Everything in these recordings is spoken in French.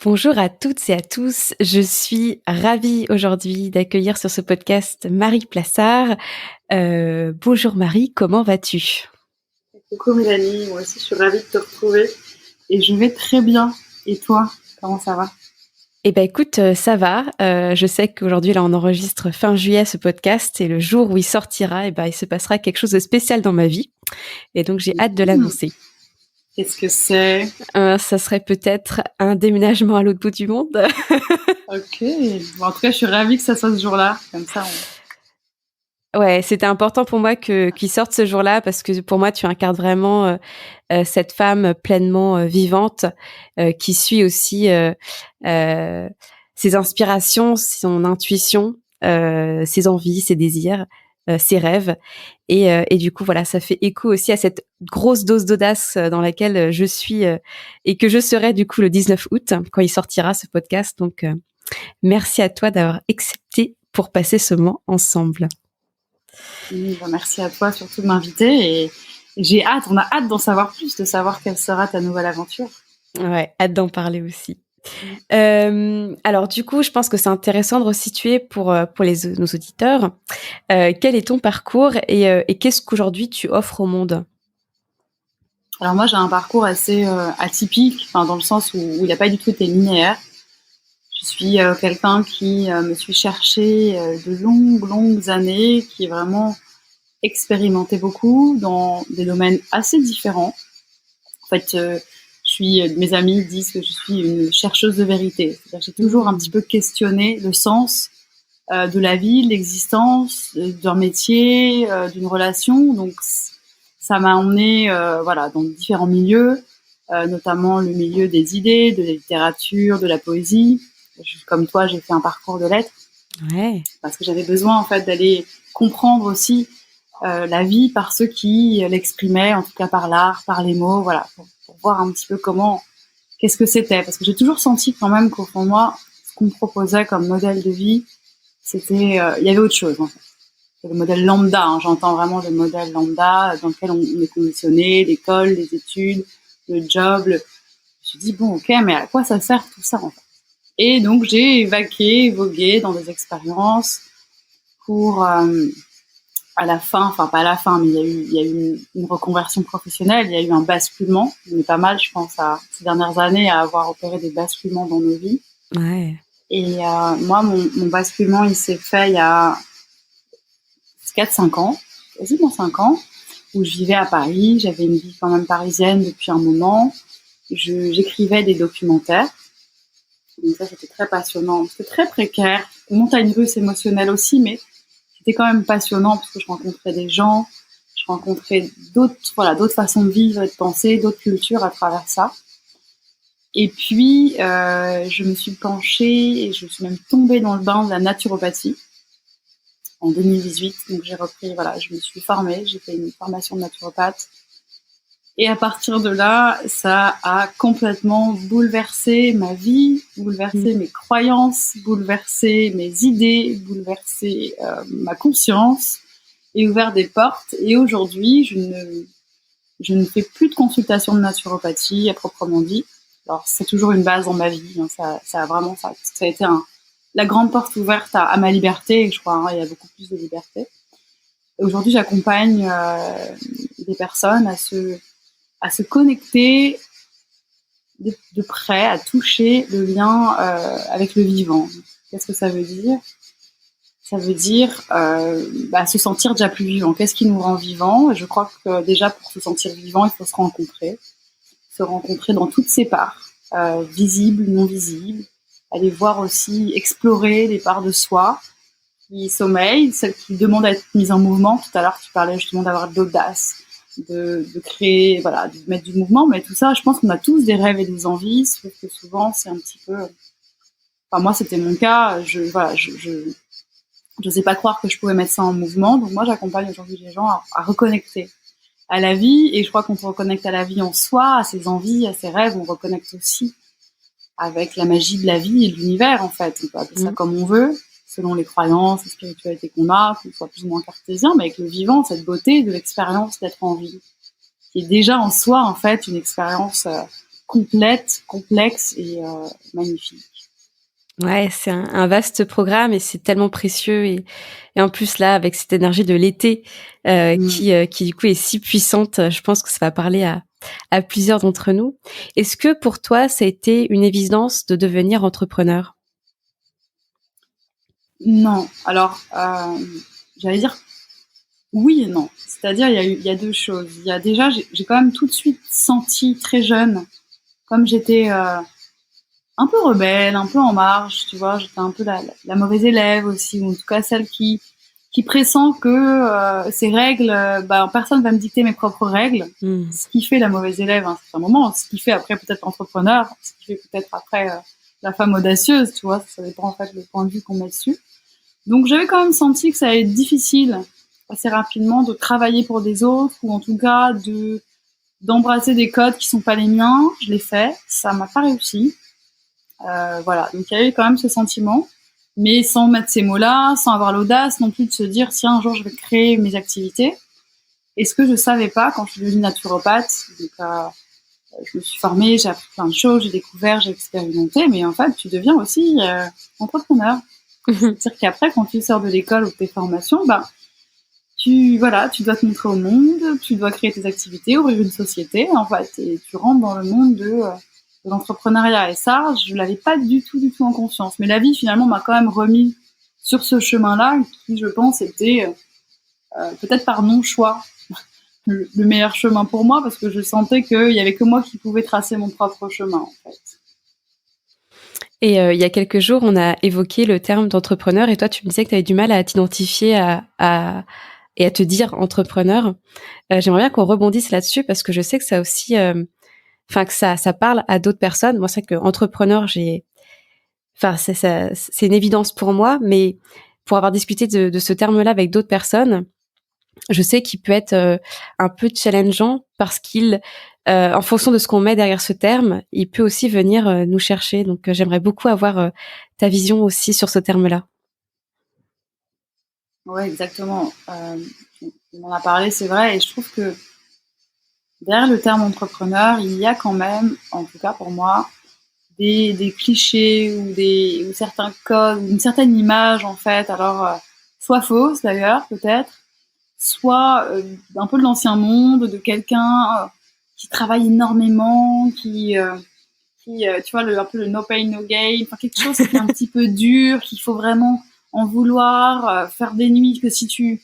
Bonjour à toutes et à tous. Je suis ravie aujourd'hui d'accueillir sur ce podcast Marie Plassard. Bonjour Marie, comment vas-tu? Coucou Mélanie, moi aussi je suis ravie de te retrouver et je vais très bien. Et toi, comment ça va? Eh ben écoute, ça va. Je sais qu'aujourd'hui là on enregistre fin juillet ce podcast et le jour où il sortira, il se passera quelque chose de spécial dans ma vie et donc j'ai hâte de l'annoncer. Qu'est-ce que c'est? Ça serait peut-être un déménagement à l'autre bout du monde. Ok, bon, en tout cas je suis ravie que ça soit ce jour-là, comme ça Ouais, c'était important pour moi qu'il sorte ce jour-là parce que pour moi tu incarnes vraiment cette femme pleinement vivante qui suit aussi ses inspirations, son intuition, ses envies, ses désirs, ses rêves et du coup voilà, ça fait écho aussi à cette grosse dose d'audace dans laquelle je suis et que je serai du coup le 19 août quand il sortira ce podcast. Donc merci à toi d'avoir accepté pour passer ce moment ensemble. oui, bah, merci à toi surtout de m'inviter et j'ai hâte, on a hâte d'en savoir plus, de savoir quelle sera ta nouvelle aventure. Ouais, hâte d'en parler aussi. Alors du coup, je pense que c'est intéressant de resituer pour nos auditeurs. Quel est ton parcours et qu'est-ce qu'aujourd'hui tu offres au monde? Alors moi j'ai un parcours assez atypique, enfin, dans le sens où il n'a pas du tout été linéaire. Je suis quelqu'un qui me suis cherché de longues années, qui est vraiment expérimenté beaucoup dans des domaines assez différents. En fait, mes amis disent que je suis une chercheuse de vérité. C'est-à-dire que j'ai toujours un petit peu questionné le sens de la vie, de l'existence, d'un métier, d'une relation. Donc, ça m'a emmenée voilà, dans différents milieux, notamment le milieu des idées, de la littérature, de la poésie. Comme toi, j'ai fait un parcours de lettres Ouais. parce que j'avais besoin en fait d'aller comprendre aussi la vie par ceux qui l'exprimaient, en tout cas par l'art, par les mots, voilà, pour voir un petit peu qu'est-ce que c'était. Parce que j'ai toujours senti quand même qu'au fond de moi, ce qu'on me proposait comme modèle de vie, c'était, il y avait autre chose en fait. C'est le modèle lambda, hein, j'entends vraiment le modèle lambda dans lequel on est conditionné, l'école, les études, le job. Je me suis dit, bon, ok, mais à quoi ça sert tout ça en fait? Et donc j'ai vogué dans des expériences pour à la fin, enfin pas à la fin, mais il y a eu une reconversion professionnelle, il y a eu un basculement. On est pas mal, je pense, ces dernières années à avoir opéré des basculements dans nos vies. Ouais. Et moi, mon basculement, il s'est fait il y a 4-5 ans, quasiment 5 ans, où je vivais à Paris. J'avais une vie quand même parisienne depuis un moment. J'écrivais des documentaires. Donc ça, c'était très passionnant. C'était très précaire. Montagne russe émotionnelle aussi, mais c'était quand même passionnant parce que je rencontrais des gens, je rencontrais d'autres façons de vivre et de penser, d'autres cultures à travers ça. Et puis, je me suis penchée et je suis même tombée dans le bain de la naturopathie en 2018. Donc j'ai repris, voilà, je me suis formée, j'ai fait une formation de naturopathe. Et à partir de là, ça a complètement bouleversé ma vie, bouleversé mes croyances, bouleversé mes idées, bouleversé ma conscience et ouvert des portes. Et aujourd'hui, je ne fais plus de consultation de naturopathie à proprement dit. Alors, c'est toujours une base dans ma vie. Hein, ça a été la grande porte ouverte à ma liberté. Je crois, hein, il y a beaucoup plus de liberté. Et aujourd'hui, j'accompagne des personnes à se connecter de près, à toucher le lien avec le vivant. Qu'est-ce que ça veut dire? Ça veut dire se sentir déjà plus vivant. Qu'est-ce qui nous rend vivant? Et je crois que déjà pour se sentir vivant, il faut se rencontrer dans toutes ses parts, visibles, non visibles, aller voir aussi, explorer les parts de soi qui sommeillent, celles qui demandent à être mises en mouvement. Tout à l'heure, tu parlais justement d'avoir de l'audace, de créer, voilà, de mettre du mouvement, mais tout ça, je pense qu'on a tous des rêves et des envies, sauf que souvent, c'est un petit peu... Enfin, moi, c'était mon cas, je n'osais pas croire que je pouvais mettre ça en mouvement, donc moi, j'accompagne aujourd'hui les gens à reconnecter à la vie, et je crois qu'on se reconnecte à la vie en soi, à ses envies, à ses rêves, on reconnecte aussi avec la magie de la vie et de l'univers, en fait. On peut appeler ça comme on veut, selon les croyances, les spiritualités qu'on a, qu'on soit plus ou moins cartésien, mais avec le vivant, cette beauté de l'expérience d'être en vie, qui est déjà en soi, en fait, une expérience complète, complexe et magnifique. Ouais, c'est un vaste programme et c'est tellement précieux et en plus là avec cette énergie de l'été qui du coup est si puissante, je pense que ça va parler à plusieurs d'entre nous. Est-ce que pour toi ça a été une évidence de devenir entrepreneur? Non, alors j'allais dire oui et non. C'est-à-dire il y a deux choses. Il y a déjà j'ai quand même tout de suite senti très jeune, comme j'étais un peu rebelle, un peu en marge, tu vois, j'étais un peu la mauvaise élève aussi, ou en tout cas celle qui pressent que ces règles, bah, personne va me dicter mes propres règles. Mmh. Ce qui fait la mauvaise élève à un certain moment, ce qui fait après peut-être l'entrepreneur, ce qui fait peut-être après la femme audacieuse, tu vois, ça dépend en fait le point de vue qu'on met dessus. Donc j'avais quand même senti que ça allait être difficile assez rapidement de travailler pour des autres, ou en tout cas d'embrasser des codes qui sont pas les miens. Je l'ai fait, ça m'a pas réussi. Voilà, donc il y a eu quand même ce sentiment, mais sans mettre ces mots-là, sans avoir l'audace non plus de se dire tiens un jour je vais créer mes activités. Et ce que je savais pas quand je suis devenue naturopathe, donc je me suis formée, j'ai appris plein de choses, j'ai découvert, j'ai expérimenté, mais en fait tu deviens aussi entrepreneur. C'est-à-dire qu'après quand tu sors de l'école ou de tes formations, bah tu dois te montrer au monde, tu dois créer tes activités, ouvrir une société en fait, et tu rentres dans le monde de l'entrepreneuriat. Et ça, je l'avais pas du tout en conscience. Mais la vie finalement m'a quand même remis sur ce chemin-là, qui je pense était peut-être par non choix le meilleur chemin pour moi, parce que je sentais qu'il y avait que moi qui pouvais tracer mon propre chemin en fait. Et il y a quelques jours, on a évoqué le terme d'entrepreneur et toi, tu me disais que tu avais du mal à t'identifier et à te dire entrepreneur. J'aimerais bien qu'on rebondisse là-dessus parce que je sais que ça aussi, enfin que ça parle à d'autres personnes. Moi, c'est vrai que entrepreneur, c'est une évidence pour moi, mais pour avoir discuté de ce terme-là avec d'autres personnes, je sais qu'il peut être un peu challengeant parce qu'il, en fonction de ce qu'on met derrière ce terme, il peut aussi venir nous chercher. Donc, j'aimerais beaucoup avoir ta vision aussi sur ce terme-là. Ouais, exactement. On en a parlé, c'est vrai, et je trouve que derrière le terme entrepreneur, il y a quand même, en tout cas pour moi, des clichés ou certains codes ou une certaine image en fait, alors soit fausse d'ailleurs peut-être, soit un peu de l'ancien monde, de quelqu'un qui travaille énormément, qui tu vois un peu le no pain no gain, enfin quelque chose qui est un petit peu dur, qu'il faut vraiment en vouloir, faire des nuits que si tu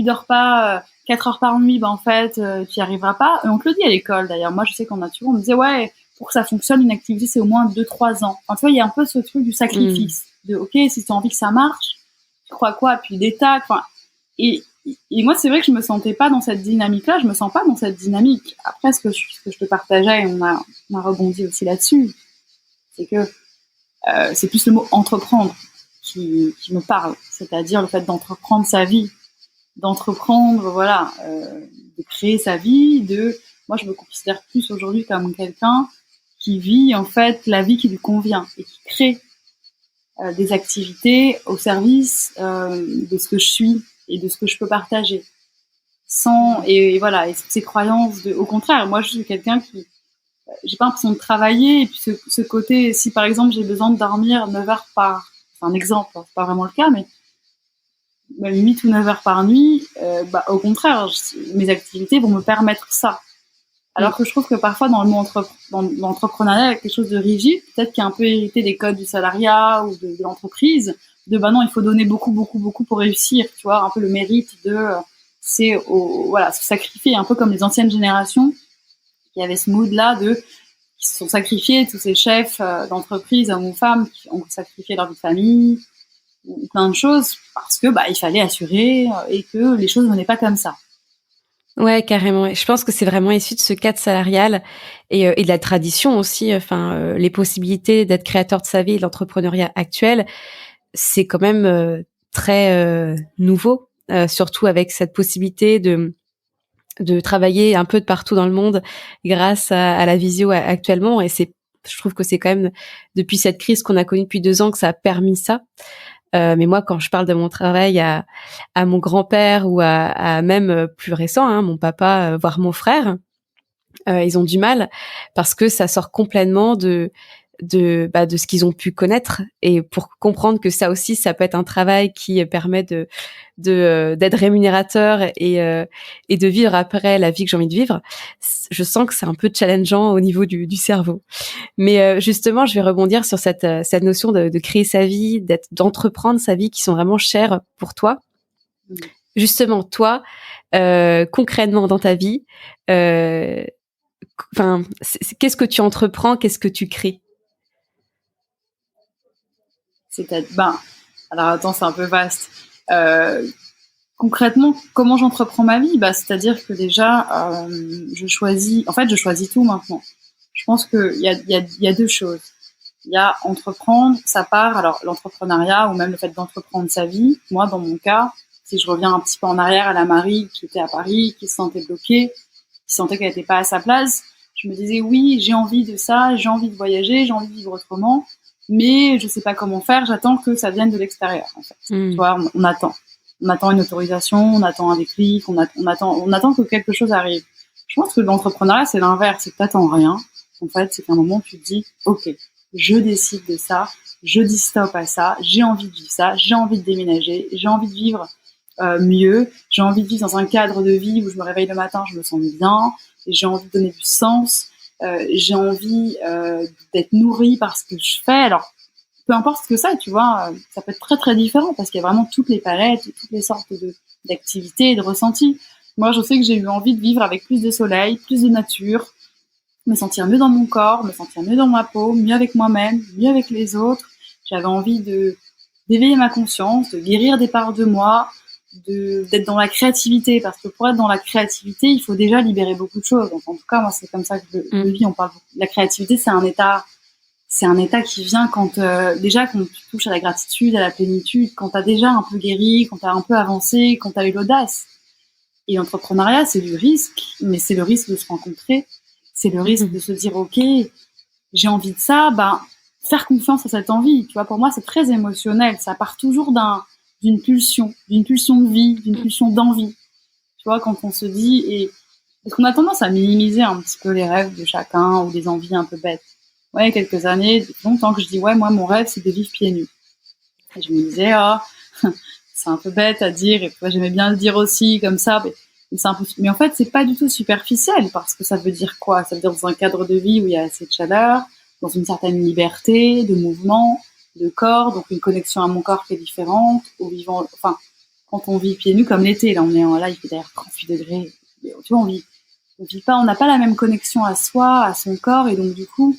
dors pas 4 heures par nuit, bah en fait tu y arriveras pas. Et on te le dit à l'école d'ailleurs. Moi je sais qu'en nature on me disait ouais, pour que ça fonctionne une activité c'est au moins 2-3 ans. Enfin, tu vois il y a un peu ce truc du sacrifice de ok si tu as envie que ça marche, tu crois quoi, puis des tacs, enfin et et moi, c'est vrai que je me sentais pas dans cette dynamique-là. Je me sens pas dans cette dynamique. Après, ce que je te partageais, on a rebondi aussi là-dessus, c'est que c'est plus le mot entreprendre qui me parle. C'est-à-dire le fait d'entreprendre sa vie, d'entreprendre, voilà, de créer sa vie. Moi, je me considère plus aujourd'hui comme quelqu'un qui vit en fait la vie qui lui convient et qui crée des activités au service de ce que je suis et de ce que je peux partager. Et voilà, et ces croyances au contraire, moi je suis quelqu'un qui j'ai pas l'impression de travailler, et puis ce côté, si par exemple j'ai besoin de dormir 9 heures c'est un exemple, hein, c'est pas vraiment le cas, mais même 8 ou 9 heures par nuit, bah au contraire, mes activités vont me permettre ça. Mm. Alors que je trouve que parfois dans le monde dans l'entrepreneuriat, il y a quelque chose de rigide, peut-être qui est un peu hérité des codes du salariat ou de l'entreprise, de bah non, il faut donner beaucoup pour réussir, tu vois, un peu le mérite voilà, se sacrifier, un peu comme les anciennes générations, qui avaient ce mood-là qui se sont sacrifiés, tous ces chefs d'entreprise, hommes ou femmes, qui ont sacrifié leur vie de famille, ou plein de choses, parce que bah il fallait assurer et que les choses venaient pas comme ça. Ouais, carrément. Et je pense que c'est vraiment issu de ce cadre salarial et de la tradition aussi. Enfin, les possibilités d'être créateur de sa vie, l'entrepreneuriat actuel, c'est quand même très nouveau, surtout avec cette possibilité de travailler un peu de partout dans le monde grâce à la visio actuellement. Et je trouve que c'est quand même depuis cette crise qu'on a connue depuis 2 ans que ça a permis ça. Mais moi, quand je parle de mon travail à mon grand-père ou à même plus récent, hein, mon papa, voire mon frère, ils ont du mal parce que ça sort complètement de ce qu'ils ont pu connaître, et pour comprendre que ça aussi, ça peut être un travail qui permet d'être rémunérateur et de vivre après la vie que j'ai envie de vivre. Je sens que c'est un peu challengeant au niveau du cerveau. Mais justement, je vais rebondir sur cette notion de créer sa vie, d'entreprendre sa vie, qui sont vraiment chères pour toi. Justement, toi, concrètement dans ta vie, qu'est-ce que tu entreprends, qu'est-ce que tu crées? Alors attends, c'est un peu vaste. Concrètement, comment j'entreprends ma vie? C'est-à-dire que déjà, je choisis tout maintenant. Je pense qu'il y a deux choses. Il y a entreprendre sa part, alors l'entrepreneuriat ou même le fait d'entreprendre sa vie. Moi, dans mon cas, si je reviens un petit peu en arrière à la Marie qui était à Paris, qui se sentait bloquée, qui sentait qu'elle n'était pas à sa place, je me disais oui, j'ai envie de ça, j'ai envie de voyager, j'ai envie de vivre autrement, mais je sais pas comment faire, j'attends que ça vienne de l'extérieur, en fait. Tu vois, on attend. On attend une autorisation, on attend un déclic, on attend que quelque chose arrive. Je pense que l'entrepreneuriat, c'est l'inverse, c'est que t'attends rien. En fait, c'est qu'à un moment, tu te dis, ok, je décide de ça, je dis stop à ça, j'ai envie de vivre ça, j'ai envie de déménager, j'ai envie de vivre mieux, j'ai envie de vivre dans un cadre de vie où je me réveille le matin, je me sens bien, et j'ai envie de donner du sens, j'ai envie d'être nourrie par ce que je fais. Alors, peu importe ce que ça, tu vois, ça peut être très très différent parce qu'il y a vraiment toutes les palettes, toutes les sortes d'activités et de ressentis. Moi, je sais que j'ai eu envie de vivre avec plus de soleil, plus de nature, me sentir mieux dans mon corps, me sentir mieux dans ma peau, mieux avec moi-même, mieux avec les autres. J'avais envie d'éveiller ma conscience, de guérir des parts de moi, d'être dans la créativité, parce que pour être dans la créativité, il faut déjà libérer beaucoup de choses. Donc, en tout cas, moi, c'est comme ça que je le vis. On parle de la créativité, c'est un état qui vient quand déjà quand tu touches à la gratitude, à la plénitude, quand t'as déjà un peu guéri, quand t'as un peu avancé, quand t'as eu l'audace. Et l'entrepreneuriat, c'est du risque, mais c'est le risque de se rencontrer, c'est le risque de se dire ok, j'ai envie de ça, faire confiance à cette envie. Tu vois, pour moi, c'est très émotionnel. Ça part toujours d'une pulsion de vie, d'une pulsion d'envie. Tu vois, quand on se dit parce qu'on a tendance à minimiser un petit peu les rêves de chacun ou des envies un peu bêtes. Ouais, quelques années, longtemps que je dis, ouais, moi, mon rêve, c'est de vivre pieds nus. Et je me disais, c'est un peu bête à dire, et moi, j'aimais bien le dire aussi, comme ça, mais en fait, c'est pas du tout superficiel, parce que ça veut dire quoi? Ça veut dire dans un cadre de vie où il y a assez de chaleur, dans une certaine liberté, de mouvement, de corps, donc une connexion à mon corps qui est différente, quand on vit pieds nus, comme l'été, là, il fait d'ailleurs 38 degrés, tu vois, on n'a pas la même connexion à soi, à son corps, et donc, du coup,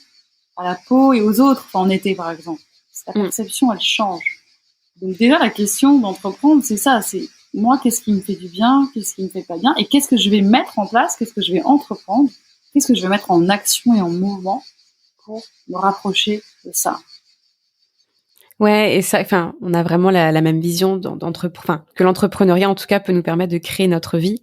à la peau et aux autres, en été par exemple. La perception, elle change. Donc déjà, la question d'entreprendre, c'est ça, c'est moi, qu'est-ce qui me fait du bien, qu'est-ce qui me fait pas bien, et qu'est-ce que je vais mettre en place, qu'est-ce que je vais entreprendre, qu'est-ce que je vais mettre en action et en mouvement pour me rapprocher de ça. Ouais, et ça, on a vraiment la même vision que l'entrepreneuriat, en tout cas, peut nous permettre de créer notre vie.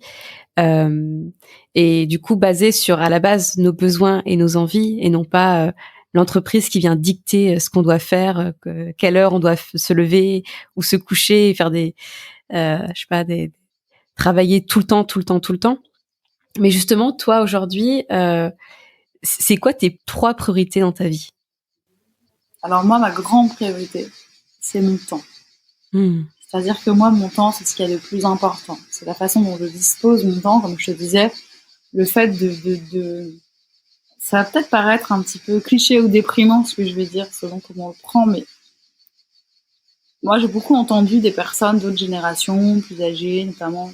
Et du coup, basé sur, à la base, nos besoins et nos envies, et non pas l'entreprise qui vient dicter ce qu'on doit faire, quelle heure on doit se lever ou se coucher, et faire travailler tout le temps. Mais justement, toi, aujourd'hui, c'est quoi tes 3 priorités dans ta vie? Alors moi, ma grande priorité, c'est mon temps. C'est-à-dire que moi, mon temps, c'est ce qu'il y a de plus important. C'est la façon dont je dispose mon temps, comme je te disais, le fait ça va peut-être paraître un petit peu cliché ou déprimant, ce que je vais dire, selon comment on le prend, mais moi, j'ai beaucoup entendu des personnes d'autres générations, plus âgées, notamment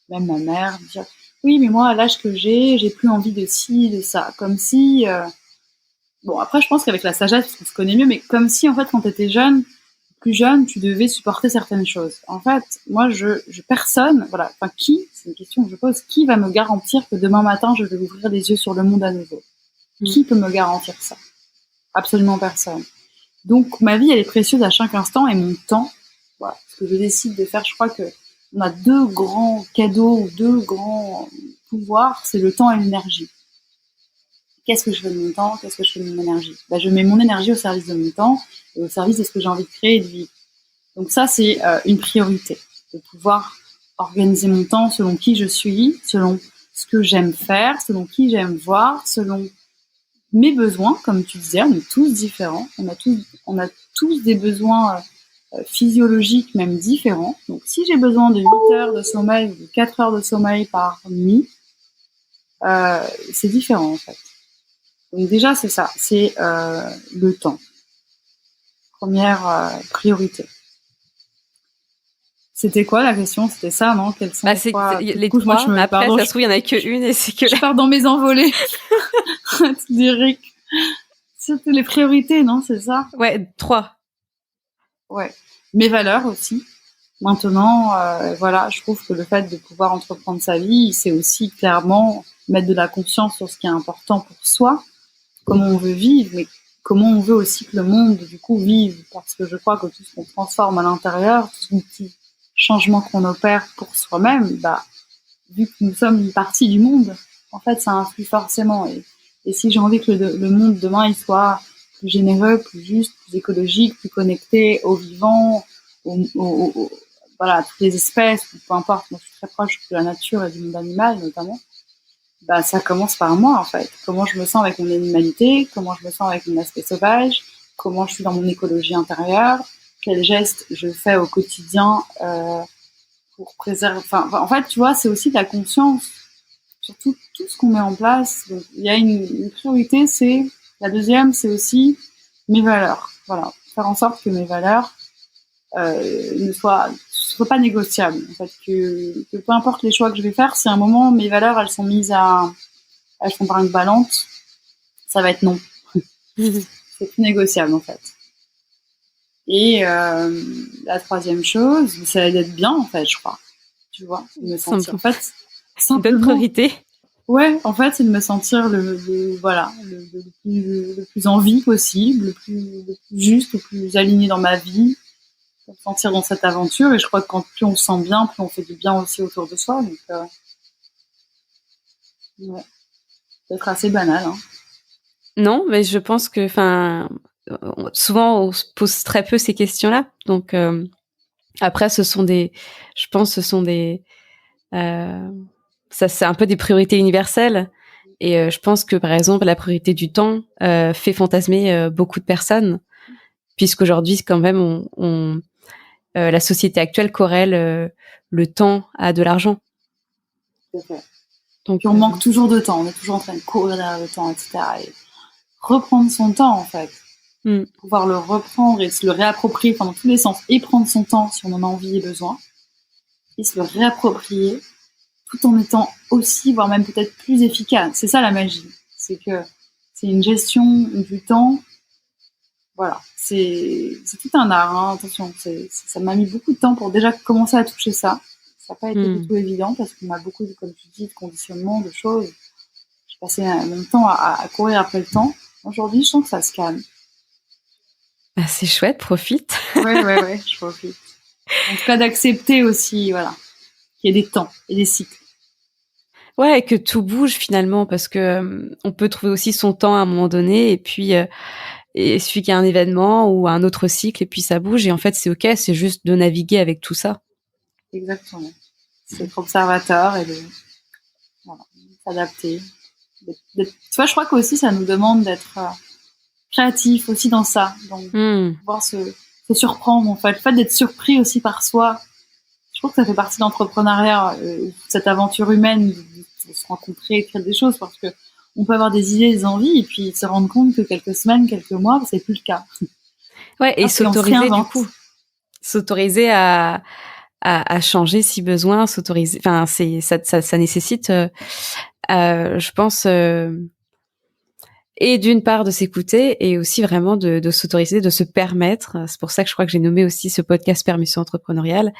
même ma mère, dire « Oui, mais moi, à l'âge que j'ai plus envie de ci, de ça. » Comme si... Bon, après, je pense qu'avec la sagesse, parce qu'on se connaît mieux, mais comme si, en fait, quand t'étais plus jeune, tu devais supporter certaines choses. En fait, moi, personne, voilà, qui, c'est une question que je pose, qui va me garantir que demain matin, je vais ouvrir les yeux sur le monde à nouveau? Qui peut me garantir ça? Absolument personne. Donc, ma vie, elle est précieuse à chaque instant, et mon temps, voilà, ce que je décide de faire, je crois que on a 2 grands cadeaux ou 2 grands pouvoirs, c'est le temps et l'énergie. Qu'est-ce que je fais de mon temps? Qu'est-ce que je fais de mon énergie? Je mets mon énergie au service de mon temps et au service de ce que j'ai envie de créer et de vivre. Donc ça, c'est une priorité, de pouvoir organiser mon temps selon qui je suis, selon ce que j'aime faire, selon qui j'aime voir, selon mes besoins, comme tu disais, on est tous différents, on a tous des besoins physiologiques même différents. Donc si j'ai besoin de 8 heures de sommeil ou de 4 heures de sommeil par nuit, c'est différent en fait. Donc déjà c'est ça, c'est le temps. Première priorité. C'était quoi la question? C'était ça, non? Quels sont les trois, mais après, ça se trouve, il y en a qu'une et c'est que je pars dans mes envolées. Lyrique. C'était les priorités, non? C'est ça? Ouais, 3. Ouais. Mes valeurs aussi. Maintenant, voilà, je trouve que le fait de pouvoir entreprendre sa vie, c'est aussi clairement mettre de la conscience sur ce qui est important pour soi, comment on veut vivre, mais comment on veut aussi que le monde, du coup, vive. Parce que je crois que tout ce qu'on transforme à l'intérieur, tout ce petit changement qu'on opère pour soi-même, bah, vu que nous sommes une partie du monde, en fait, ça influe forcément. Et si j'ai envie que le monde demain, il soit plus généreux, plus juste, plus écologique, plus connecté aux vivants, voilà, à toutes les espèces, peu importe, moi je suis très proche de la nature et du monde animal notamment, bah, ça commence par moi en fait. Comment je me sens avec mon animalité, comment je me sens avec mon aspect sauvage, comment je suis dans mon écologie intérieure, quels gestes je fais au quotidien pour préserver. Enfin, en fait, tu vois, c'est aussi de la conscience sur tout ce qu'on met en place. Donc, il y a une priorité, c'est la deuxième, c'est aussi mes valeurs. Voilà, faire en sorte que mes valeurs ne soient pas négociables. En fait, que peu importe les choix que je vais faire, si à un moment mes valeurs elles sont par une balance, ça va être non. C'est plus négociable en fait. Et la troisième chose, c'est d'être bien en fait, je crois. Tu vois, de me sentir en fait simplement. Priorité. Ouais, en fait, c'est de me sentir le plus en vie possible, le plus juste, le plus aligné dans ma vie, me sentir dans cette aventure. Et je crois que plus on se sent bien, plus on fait du bien aussi autour de soi. Donc, ouais, peut-être assez banal. Hein. Non, mais je pense que, souvent on se pose très peu ces questions-là. Donc après, ce sont des ça c'est un peu des priorités universelles. Et je pense que par exemple la priorité du temps fait fantasmer beaucoup de personnes, puisqu'aujourd'hui quand même la société actuelle corrèle le temps à de l'argent. Donc on manque toujours de temps, on est toujours en train de courir derrière le temps, etc. Et reprendre son temps en fait, pouvoir le reprendre et se le réapproprier dans tous les sens, et prendre son temps si on en a envie et besoin, et se le réapproprier tout en étant aussi, voire même peut-être plus efficace. C'est ça la magie, c'est que c'est une gestion du temps. Voilà, c'est tout un art, hein, attention, ça m'a mis beaucoup de temps pour déjà commencer à toucher ça. Ça n'a pas été du tout évident parce qu'on a beaucoup, comme tu dis, de conditionnement, de choses. J'ai passé mon temps à courir après le temps. Aujourd'hui, je sens que ça se calme. Bah, c'est chouette, profite. Ouais, je profite. En tout cas, d'accepter aussi, voilà, qu'il y ait des temps et des cycles. Ouais, et que tout bouge finalement, parce que on peut trouver aussi son temps à un moment donné, et puis et suffit qu'il y a un événement ou un autre cycle, et puis ça bouge, et en fait c'est ok, c'est juste de naviguer avec tout ça. Exactement. C'est être observateur et de s'adapter. Tu vois, je crois qu'aussi ça nous demande d'être créatif aussi dans ça, donc pouvoir se surprendre en fait. Le fait d'être surpris aussi par soi, je trouve que ça fait partie de l'entrepreneuriat, cette aventure humaine, de se rencontrer, créer des choses, parce que on peut avoir des idées, des envies, et puis se rendre compte que quelques semaines, quelques mois, c'est plus le cas. Ouais, et s'autoriser du coup, s'autoriser à changer si besoin, s'autoriser. Enfin, ça nécessite, je pense, et d'une part de s'écouter, et aussi vraiment de s'autoriser, de se permettre. C'est pour ça que je crois que j'ai nommé aussi ce podcast Permission entrepreneuriale,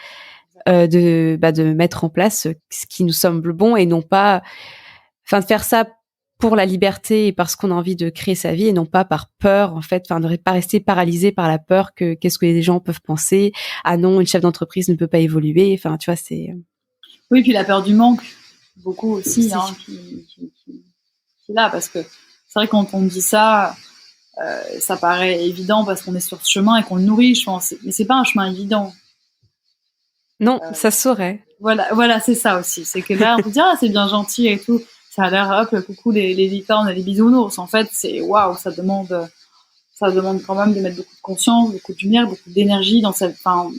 de mettre en place ce qui nous semble bon, et non pas, de faire ça pour la liberté et parce qu'on a envie de créer sa vie, et non pas par peur, en fait, de pas rester paralysé par la peur que qu'est-ce que les gens peuvent penser. Ah non, une chef d'entreprise ne peut pas évoluer. Enfin, tu vois, c'est. Oui, puis la peur du manque, beaucoup aussi, hein, qui est là, parce que c'est vrai, quand on dit ça, ça paraît évident parce qu'on est sur ce chemin et qu'on le nourrit, je pense. Mais c'est pas un chemin évident. Non, ça se saurait. voilà, c'est ça aussi. C'est que là, on peut dire, ah, c'est bien gentil et tout. Ça a l'air, hop, coucou les licornes et les bisounours. En fait, c'est waouh, ça demande quand même de mettre beaucoup de conscience, beaucoup de lumière, beaucoup d'énergie enfin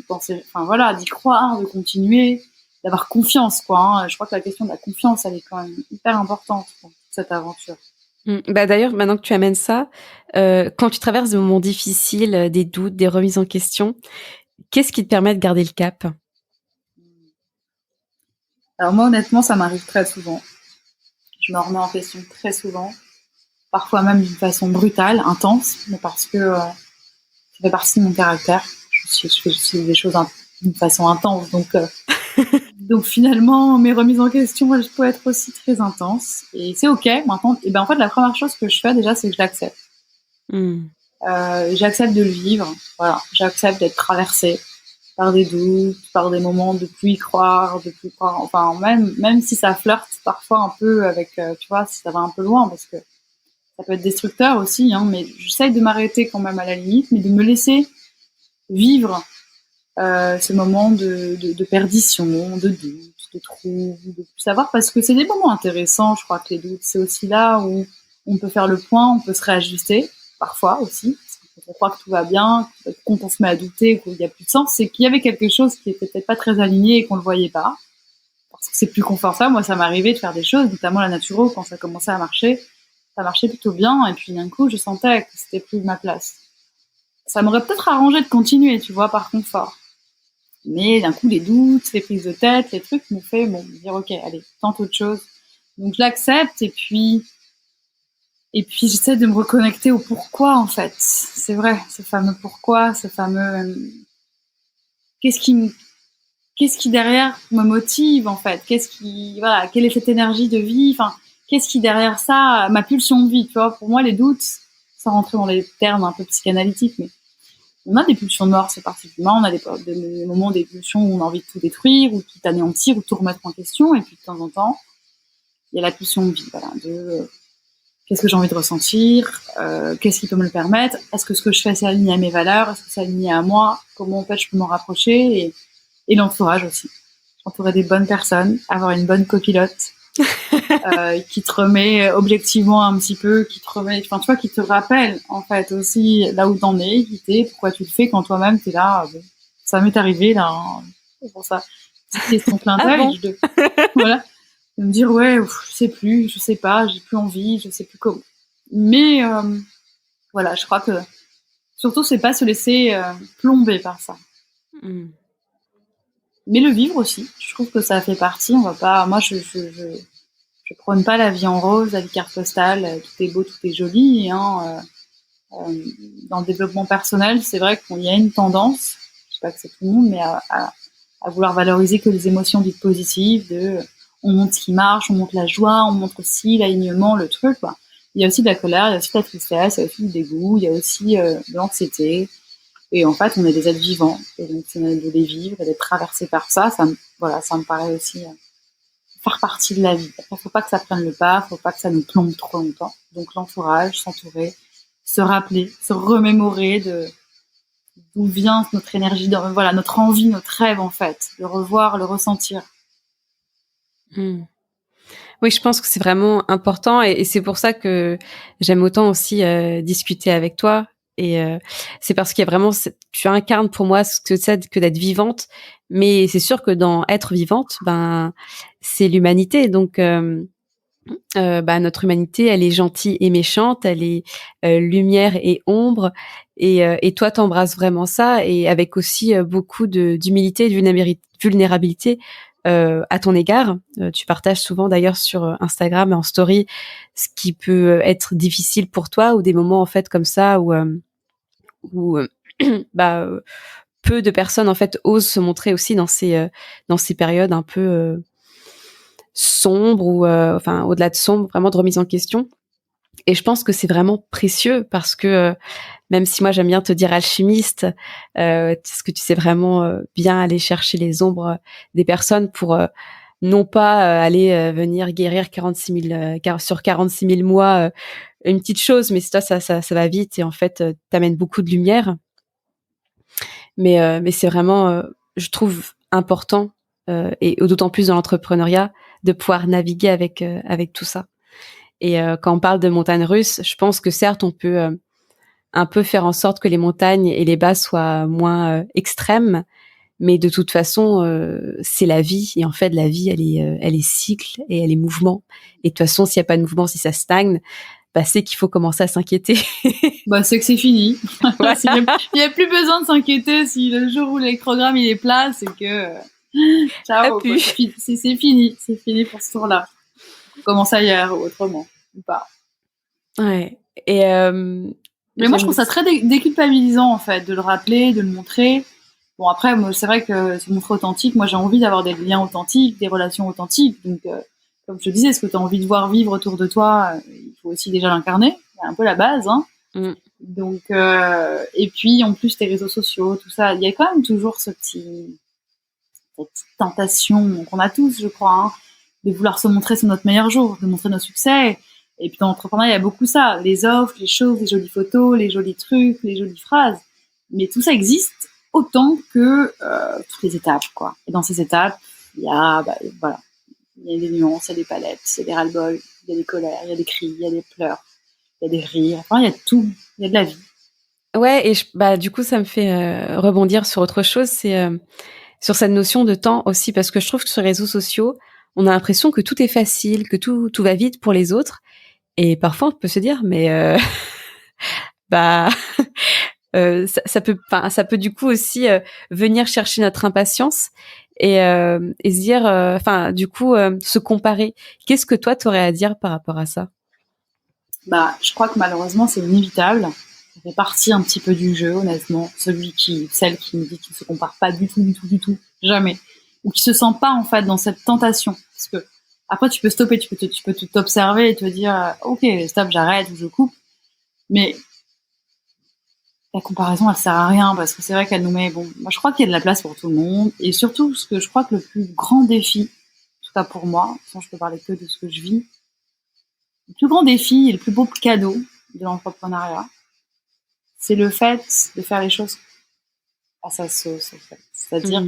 voilà, d'y croire, de continuer, d'avoir confiance, quoi. Hein. Je crois que la question de la confiance, elle est quand même hyper importante pour cette aventure. Bah d'ailleurs, maintenant que tu amènes ça, quand tu traverses des moments difficiles, des doutes, des remises en question, qu'est-ce qui te permet de garder le cap? Alors moi, honnêtement, ça m'arrive très souvent. Je me remets en question très souvent, parfois même d'une façon brutale, intense, mais parce que ça fait partie de mon caractère. Je fais des choses d'une façon intense, donc finalement, mes remises en question, elles peuvent être aussi très intenses. Et c'est ok. Maintenant, et ben en fait, la première chose que je fais déjà, c'est que je l'accepte. Mmh. J'accepte de le vivre. Voilà, j'accepte d'être traversée par des doutes, par des moments de plus y croire, de plus croire. Enfin, même si ça flirte parfois un peu avec, tu vois, si ça va un peu loin, parce que ça peut être destructeur aussi. Hein, mais j'essaye de m'arrêter quand même à la limite, mais de me laisser vivre ce moment de perdition, de doute, de trouble, de plus savoir, parce que c'est des moments intéressants. Je crois que les doutes, c'est aussi là où on peut faire le point, on peut se réajuster, parfois aussi. Parce qu'on croit que tout va bien, quand on se met à douter, qu'il n'y a plus de sens, c'est qu'il y avait quelque chose qui était peut-être pas très aligné et qu'on le voyait pas. Parce que c'est plus confortable. Moi, ça m'arrivait de faire des choses, notamment la naturo, quand ça commençait à marcher. Ça marchait plutôt bien, et puis d'un coup, je sentais que c'était plus ma place. Ça m'aurait peut-être arrangé de continuer, tu vois, par confort. Mais d'un coup, les doutes, les prises de tête, les trucs m'ont fait me dire, ok, allez, tente autre chose. Donc je l'accepte et puis j'essaie de me reconnecter au pourquoi en fait. C'est vrai, ce fameux pourquoi, ce fameux qu'est-ce qui me- qu'est-ce qui derrière me motive en fait. Voilà, quelle est cette énergie de vie. Enfin, qu'est-ce qui derrière ça ma pulsion de vie. Tu vois, pour moi les doutes, sans rentrer dans les termes un peu psychanalytiques, mais on a des pulsions de mort, c'est parti de humain, on a des moments, des pulsions où on a envie de tout détruire, ou tout anéantir, ou tout remettre en question, et puis de temps en temps, il y a la pulsion de vie, voilà, qu'est-ce que j'ai envie de ressentir, qu'est-ce qui peut me le permettre, est-ce que ce que je fais c'est aligné à mes valeurs, est-ce que c'est aligné à moi, comment en fait je peux m'en rapprocher, et l'entourage aussi. Entourer des bonnes personnes, avoir une bonne copilote, qui te remet objectivement un petit peu, qui te remet, enfin tu vois, qui te rappelle en fait aussi là où t'en es, qui t'es, pourquoi tu le fais quand toi-même t'es là. Ça m'est arrivé là, hein, pour ça. Petite question clin Ah bon? d'œil, voilà, de me dire ouais, je sais plus, je sais pas, j'ai plus envie, je sais plus comment. Mais voilà, je crois que surtout c'est pas se laisser plomber par ça, Mmh. mais le vivre aussi. Je trouve que ça fait partie. On va pas, moi je prône pas la vie en rose, la vie carte postale, tout est beau, tout est joli. Hein, dans le développement personnel, c'est vrai qu'il y a une tendance, je sais pas que c'est tout le monde, mais à vouloir valoriser que les émotions dites positives, on montre ce qui marche, on montre la joie, on montre aussi l'alignement, le truc. Bah. Il y a aussi de la colère, il y a aussi de la tristesse, il y a aussi du dégoût, il y a aussi de l'anxiété. Et en fait, on est des êtres vivants, et donc c'est de les vivre et d'être traversé par ça. Voilà, ça me paraît aussi faire partie de la vie. Après, faut pas que ça prenne le pas, faut pas que ça nous plombe trop longtemps. Donc l'entourage, s'entourer, se rappeler, se remémorer de d'où vient notre énergie, voilà, notre envie, notre rêve en fait, le revoir, le ressentir. Mmh. Oui, je pense que c'est vraiment important et c'est pour ça que j'aime autant aussi discuter avec toi. Et c'est parce qu'il y a vraiment, tu incarnes pour moi ce que c'est que d'être vivante. Mais c'est sûr que dans être vivante, ben c'est l'humanité. Donc bah, notre humanité, elle est gentille et méchante, elle est lumière et ombre. Et toi, t'embrasses vraiment ça et avec aussi beaucoup d'humilité et de vulnérabilité à ton égard. Tu partages souvent d'ailleurs sur Instagram et en story ce qui peut être difficile pour toi ou des moments en fait comme ça où bah peu de personnes en fait osent se montrer aussi dans ces périodes un peu sombres ou enfin au-delà de sombre, vraiment de remise en question. Et je pense que c'est vraiment précieux parce que même si moi j'aime bien te dire alchimiste, parce que tu sais vraiment bien aller chercher les ombres des personnes pour non pas aller venir guérir 46 000 sur 46 000 mois une petite chose, mais c'est toi ça va vite et en fait t'amènes beaucoup de lumière. Mais c'est vraiment je trouve important et d'autant plus dans l'entrepreneuriat, de pouvoir naviguer avec tout ça. Et quand on parle de montagnes russes, je pense que certes, on peut un peu faire en sorte que les montagnes et les bas soient moins extrêmes, mais de toute façon, c'est la vie. Et en fait, la vie, elle est cycle et elle est mouvement. Et de toute façon, s'il n'y a pas de mouvement, si ça stagne, bah, c'est qu'il faut commencer à s'inquiéter. Bah, c'est que c'est fini. Voilà. Il n'y a plus besoin de s'inquiéter si le jour où l'électrogramme il est plat, c'est que ciao, quoi. C'est fini. C'est fini pour ce tour-là. On commence ailleurs ou autrement. Ou pas. Ouais. Et mais moi, je trouve ça très déculpabilisant, en fait, de le rappeler, de le montrer. Bon, après, moi, c'est vrai que se montrer authentique, moi, j'ai envie d'avoir des liens authentiques, des relations authentiques. Donc, comme je te disais, ce que tu as envie de voir vivre autour de toi, il faut aussi déjà l'incarner. C'est un peu la base, hein. Donc, et puis, en plus, tes réseaux sociaux, tout ça, il y a quand même toujours cette petite tentation qu'on a tous, je crois, hein, de vouloir se montrer sur notre meilleur jour, de montrer nos succès. Et puis dans l'entrepreneuriat, il y a beaucoup ça, les offres, les choses, les jolies photos, les jolis trucs, les jolies phrases. Mais tout ça existe autant que toutes les étapes, quoi. Et dans ces étapes, il y a, voilà, il y a des nuances, il y a des palettes, il y a des ras-le-bol, il y a des colères, il y a des cris, il y a des pleurs, il y a des rires. Enfin, il y a tout, il y a de la vie. Ouais, et bah du coup, ça me fait rebondir sur autre chose, c'est sur cette notion de temps aussi, parce que je trouve que sur les réseaux sociaux, on a l'impression que tout est facile, que tout va vite pour les autres. Et parfois, on peut se dire, mais bah, ça peut du coup aussi venir chercher notre impatience et se dire, du coup, se comparer. Qu'est-ce que toi, t'aurais à dire par rapport à ça? Bah, je crois que malheureusement, c'est inévitable. Ça fait partie un petit peu du jeu, honnêtement. Celle qui me dit qu'il ne se compare pas du tout, jamais. Ou qui se sent pas, en fait, dans cette tentation. Parce que, après, tu peux stopper, tu peux t'observer et te dire, ok, stop, j'arrête ou je coupe. Mais, la comparaison, elle sert à rien parce que c'est vrai qu'elle nous met, bon, moi, je crois qu'il y a de la place pour tout le monde. Et surtout, ce que je crois que le plus grand défi, en tout cas pour moi, sans je peux parler que de ce que je vis, le plus grand défi et le plus beau cadeau de l'entrepreneuriat, c'est le fait de faire les choses à sa sauce, en fait. C'est-à-dire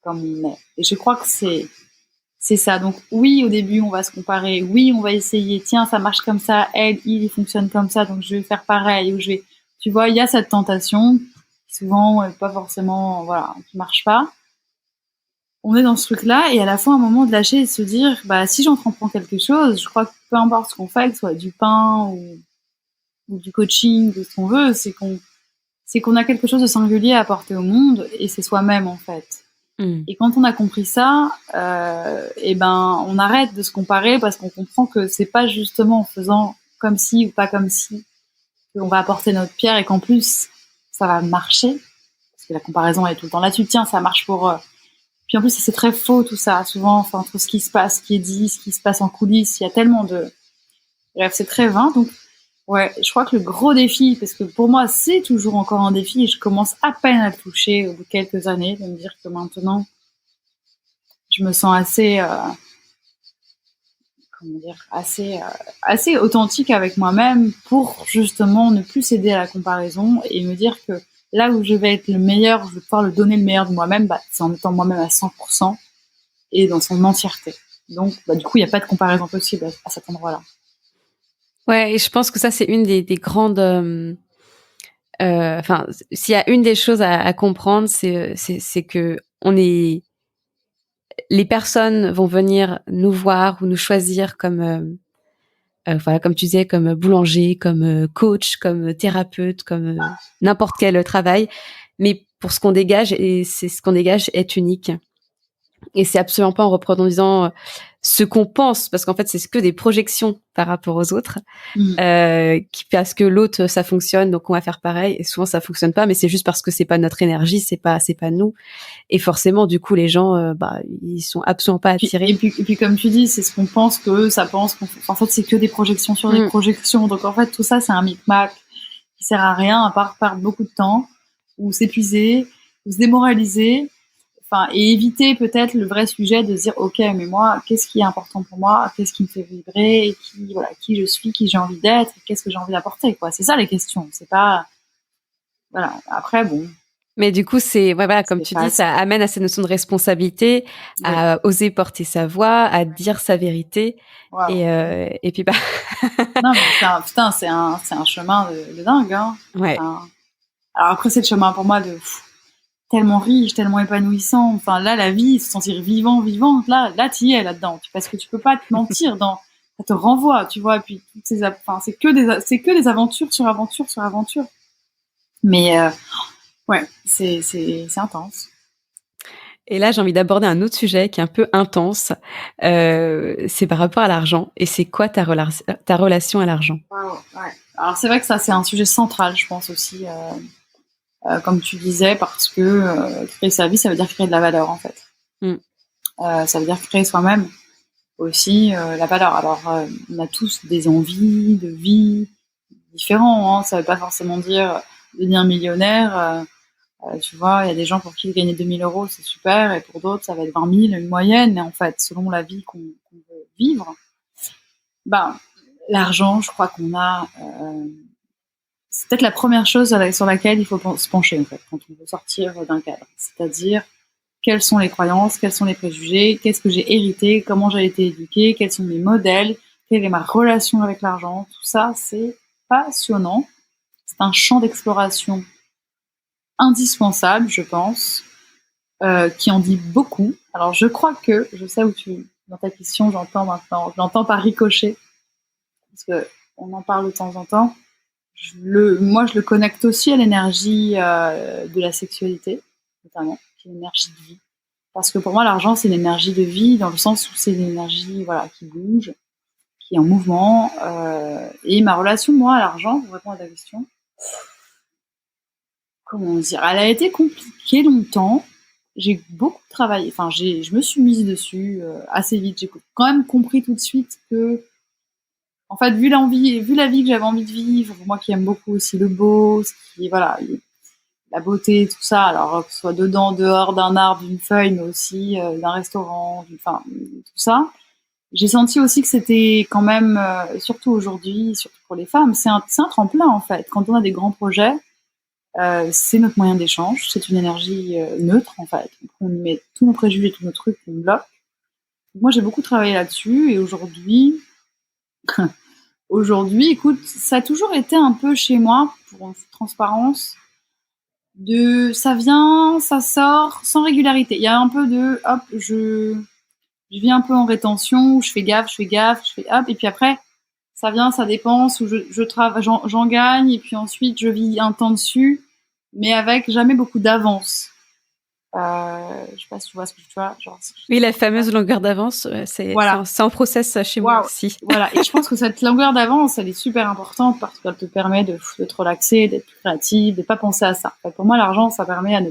comme on est. Et je crois que c'est ça. Donc oui, au début, on va se comparer. Oui, on va essayer. Tiens, ça marche comme ça. Elle, il fonctionne comme ça. Donc je vais faire pareil. Ou je vais. Tu vois, il y a cette tentation. Souvent, pas forcément, voilà, qui marche pas. On est dans ce truc-là et à la fois un moment de lâcher et de se dire, bah si j'entreprends quelque chose, je crois que peu importe ce qu'on fait, que ce soit du pain ou du coaching, ou ce qu'on veut, c'est qu'on a quelque chose de singulier à apporter au monde et c'est soi-même en fait. Et quand on a compris ça, et ben on arrête de se comparer parce qu'on comprend que c'est pas justement en faisant comme ci ou pas comme ci qu'on va apporter notre pierre et qu'en plus ça va marcher parce que la comparaison elle est tout le temps là-dessus. Tiens, ça marche pour. Puis en plus c'est très faux tout ça. Souvent, enfin, entre ce qui se passe, ce qui est dit, ce qui se passe en coulisses, il y a tellement de. Bref, c'est très vain. Donc ouais, je crois que le gros défi, parce que pour moi, c'est toujours encore un défi et je commence à peine à le toucher au bout de quelques années, de me dire que maintenant, je me sens assez, assez authentique avec moi-même pour justement ne plus céder à la comparaison et me dire que là où je vais être le meilleur, je vais pouvoir le donner le meilleur de moi-même, bah, c'est en étant moi-même à 100% et dans son entièreté. Donc, bah, du coup, il n'y a pas de comparaison possible à cet endroit-là. Ouais, et je pense que ça, c'est une des grandes. S'il y a une des choses à comprendre, c'est que les personnes vont venir nous voir ou nous choisir comme, comme tu disais, comme boulanger, comme coach, comme thérapeute, comme n'importe quel travail. Mais pour ce qu'on dégage, et c'est ce qu'on dégage est unique. Et c'est absolument pas en reproduisant ce qu'on pense, parce qu'en fait, c'est que des projections par rapport aux autres, parce que l'autre, ça fonctionne, donc on va faire pareil. Et souvent, ça fonctionne pas, mais c'est juste parce que c'est pas notre énergie, c'est pas nous. Et forcément, du coup, les gens, ils sont absolument pas attirés. Et puis, comme tu dis, c'est ce qu'on pense que ça pense. En fait, c'est que des projections sur des projections. Donc, en fait, tout ça, c'est un micmac qui sert à rien à part perdre beaucoup de temps ou s'épuiser ou se démoraliser. Enfin, et éviter peut-être le vrai sujet de se dire, ok, mais moi, qu'est-ce qui est important pour moi, qu'est-ce qui me fait vibrer, qui je suis, qui j'ai envie d'être, qu'est-ce que j'ai envie d'apporter, quoi. C'est ça les questions. C'est pas, voilà. Après, bon. Mais du coup, c'est voilà, comme C'est tu dis, pas ça amène à cette notion de responsabilité, oui, à oser porter sa voix, à dire sa vérité, waouh. et puis bah Non, mais putain, c'est un chemin de dingue, hein. ouais, Enfin, alors après, c'est le chemin pour moi de tellement riche, tellement épanouissant. Enfin, là, la vie, se sentir vivante, là, t'y es là-dedans. Parce que tu peux pas te mentir ça te renvoie, tu vois. Et puis, enfin, c'est que des aventures sur aventures sur aventures. Mais, ouais, c'est intense. et là, j'ai envie d'aborder un autre sujet qui est un peu intense. C'est par rapport à l'argent. Et c'est quoi ta relation à l'argent? Wow, ouais. Alors, c'est vrai que ça, c'est un sujet central, je pense aussi, comme tu disais, parce que créer sa vie, ça veut dire créer de la valeur, en fait. Mmh. Ça veut dire créer soi-même aussi la valeur. Alors, on a tous des envies de vie différents. Hein. Ça veut pas forcément dire devenir millionnaire. Tu vois, il y a des gens pour qui gagner 2 000 euros, c'est super, et pour d'autres, ça va être 20 000, une moyenne. Mais en fait, selon la vie qu'on veut vivre, ben, l'argent, je crois qu'on a... c'est peut-être la première chose sur laquelle il faut se pencher, en fait, quand on veut sortir d'un cadre. C'est-à-dire, quelles sont les croyances, quels sont les préjugés, qu'est-ce que j'ai hérité, comment j'ai été éduquée, quels sont mes modèles, quelle est ma relation avec l'argent. Tout ça, c'est passionnant. C'est un champ d'exploration indispensable, je pense, qui en dit beaucoup. Alors, je crois que, je sais où dans ta question, j'entends maintenant, je l'entends par ricochet, parce que on en parle de temps en temps. Moi, je le connecte aussi à l'énergie de la sexualité, notamment, qui est l'énergie de vie. Parce que pour moi, l'argent, c'est une énergie de vie, dans le sens où c'est une énergie voilà, qui bouge, qui est en mouvement. Et ma relation, moi, à l'argent, pour répondre à ta question, comment dire, elle a été compliquée longtemps. J'ai beaucoup travaillé, enfin, je me suis mise dessus assez vite. J'ai quand même compris tout de suite que, en fait, vu la vie que j'avais envie de vivre, moi qui aime beaucoup aussi le beau, ce qui est, voilà, la beauté, tout ça, alors que ce soit dedans, dehors, d'un arbre, d'une feuille, mais aussi d'un restaurant, enfin, tout ça. J'ai senti aussi que c'était quand même, surtout aujourd'hui, surtout pour les femmes, c'est un tremplin en fait. Quand on a des grands projets, c'est notre moyen d'échange, c'est une énergie neutre en fait. Donc, on y met tous nos préjugés, tous nos trucs, on bloque. Moi, j'ai beaucoup travaillé là-dessus et aujourd'hui, écoute, ça a toujours été un peu chez moi, pour une transparence, ça vient, ça sort sans régularité. Il y a un peu de hop, je vis un peu en rétention, je fais gaffe, je fais hop, et puis après ça vient, ça dépense, ou je travaille, j'en gagne, et puis ensuite je vis un temps dessus, mais avec jamais beaucoup d'avance. Je sais pas si tu vois ce que tu vois, genre. Oui, la fameuse longueur d'avance, Voilà. c'est en process chez moi Waouh. aussi. Voilà. Et je pense que cette longueur d'avance, elle est super importante parce qu'elle te permet de te relaxer, d'être plus créative, de pas penser à ça. Pour moi, l'argent, ça permet à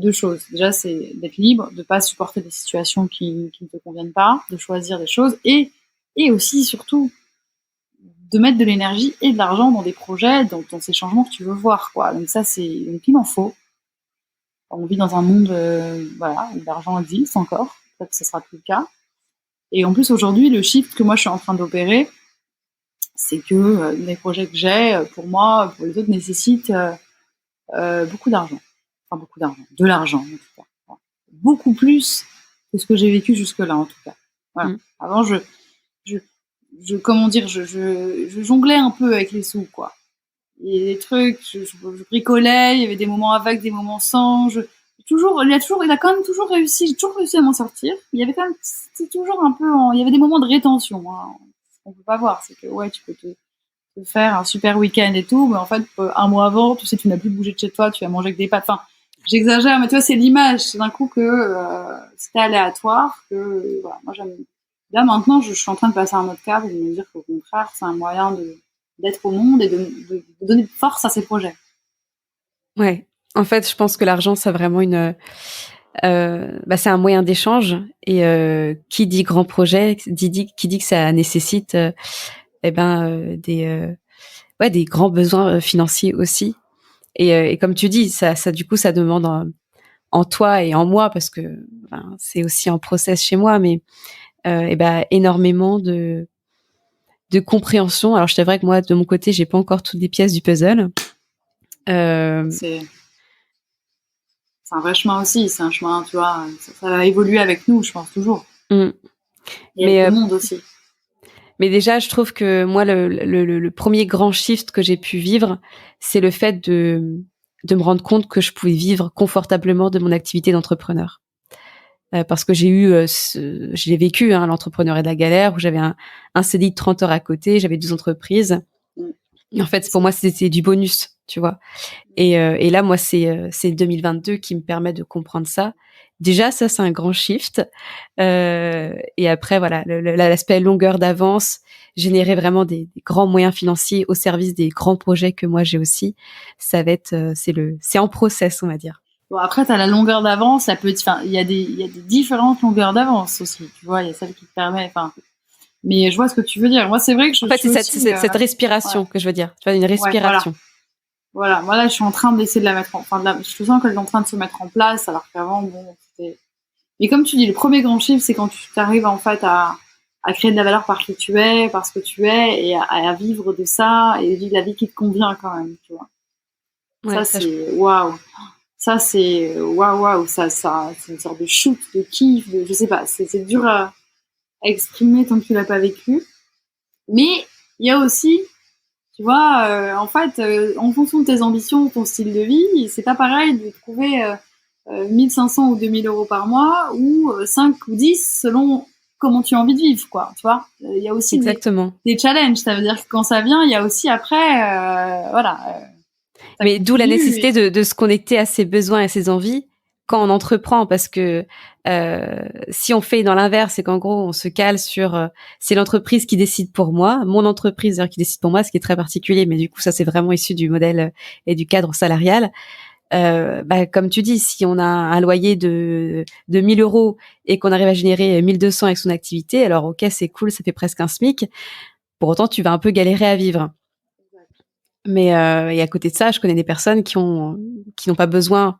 deux choses. Déjà, c'est d'être libre, de pas supporter des situations qui ne te conviennent pas, de choisir des choses et aussi, surtout, de mettre de l'énergie et de l'argent dans des projets, dans ces changements que tu veux voir, quoi. Donc ça, donc il en faut. On vit dans un monde, voilà, où l'argent existe encore. Peut-être que ce sera plus le cas. Et en plus, aujourd'hui, le shift que moi je suis en train d'opérer, c'est que les projets que j'ai, pour moi, pour les autres, nécessitent beaucoup d'argent. Enfin, beaucoup d'argent. De l'argent, en tout cas. Voilà. Beaucoup plus que ce que j'ai vécu jusque-là, en tout cas. Voilà. Mm. Avant, comment dire, je jonglais un peu avec les sous, quoi. Il y a des trucs, je bricolais, il y avait des moments avec, des moments sans. Il a quand même toujours réussi, j'ai toujours réussi à m'en sortir. Il y avait quand même, c'était toujours un peu, il y avait des moments de rétention. Hein. Ce qu'on peut pas voir, c'est que ouais, tu peux te faire un super week-end et tout, mais en fait, un mois avant, tu sais, tu n'as plus bougé de chez toi, tu vas manger avec des pâtes. Enfin, j'exagère, mais tu vois, c'est l'image. C'est d'un coup que c'était aléatoire, que voilà, moi j'aime. Là maintenant, je suis en train de passer à un autre cadre et de me dire qu'au contraire, c'est un moyen d'être au monde et de donner force à ses projets. Ouais. En fait, je pense que l'argent, c'est vraiment c'est un moyen d'échange et qui dit grand projet, qui dit que ça nécessite, des grands besoins financiers aussi. Et comme tu dis, ça du coup, ça demande en toi et en moi parce que c'est aussi en process chez moi, mais énormément de compréhension. Alors, je t'avouerais que moi, de mon côté, j'ai pas encore toutes les pièces du puzzle. Euh, C'est c'est un vrai chemin aussi. C'est un chemin, tu vois, ça va évoluer avec nous, je pense toujours. Mmh. Et Mais, avec le monde aussi. mais déjà, je trouve que moi, le premier grand shift que j'ai pu vivre, c'est le fait de me rendre compte que je pouvais vivre confortablement de mon activité d'entrepreneur. Parce que j'ai vécu l'entrepreneuriat de la galère où j'avais un CDI de 30 heures à côté, j'avais 2 entreprises. Mm. Et en fait, pour moi, c'était du bonus, tu vois. Et là, moi, c'est 2022 qui me permet de comprendre ça. Déjà, ça, c'est un grand shift. Et après, voilà, l'aspect longueur d'avance, générer vraiment des grands moyens financiers au service des grands projets que moi j'ai aussi. Ça va être, c'est en process, on va dire. Bon, après, tu as la longueur d'avance, enfin, il y a des différentes longueurs d'avance aussi, tu vois, il y a celle qui te permet, enfin, mais je vois ce que tu veux dire. Moi, c'est vrai que En fait, suis aussi, cette respiration ouais, que je veux dire. Tu vois, une ouais, voilà. respiration. Voilà, moi là, je suis en train d'essayer de la mettre je sens qu'elle est en train de se mettre en place, alors qu'avant, bon, c'était... Mais comme tu dis, le premier grand chiffre, c'est quand tu arrives en fait à créer de la valeur par qui tu es, par ce que tu es, et à vivre de ça, et vivre la vie qui te convient quand même, tu vois. Ouais, Ça, ça, c'est waouh. Ça, c'est waouh. Ça, c'est une sorte de shoot, de kiff, je sais pas, c'est dur à exprimer tant que tu l'as pas vécu. Mais il y a aussi, tu vois, en fait, en fonction de tes ambitions, ton style de vie, c'est pas pareil de trouver 1500 ou 2000 euros par mois ou 5 ou 10 selon comment tu as envie de vivre, quoi. Tu vois, il y a aussi exactement. des challenges. Ça veut dire que quand ça vient, il y a aussi après, voilà, ça Mais d'où la continue. nécessité de se connecter à ses besoins et à ses envies quand on entreprend, parce que si on fait dans l'inverse, et qu'en gros on se cale sur c'est l'entreprise qui décide pour moi, mon entreprise d'ailleurs qui décide pour moi, ce qui est très particulier, mais du coup ça c'est vraiment issu du modèle et du cadre salarial. Comme tu dis, si on a un loyer de 1000 euros et qu'on arrive à générer 1200 avec son activité, alors ok c'est cool, ça fait presque un SMIC. Pour autant tu vas un peu galérer à vivre. Mais et à côté de ça, je connais des personnes qui n'ont pas besoin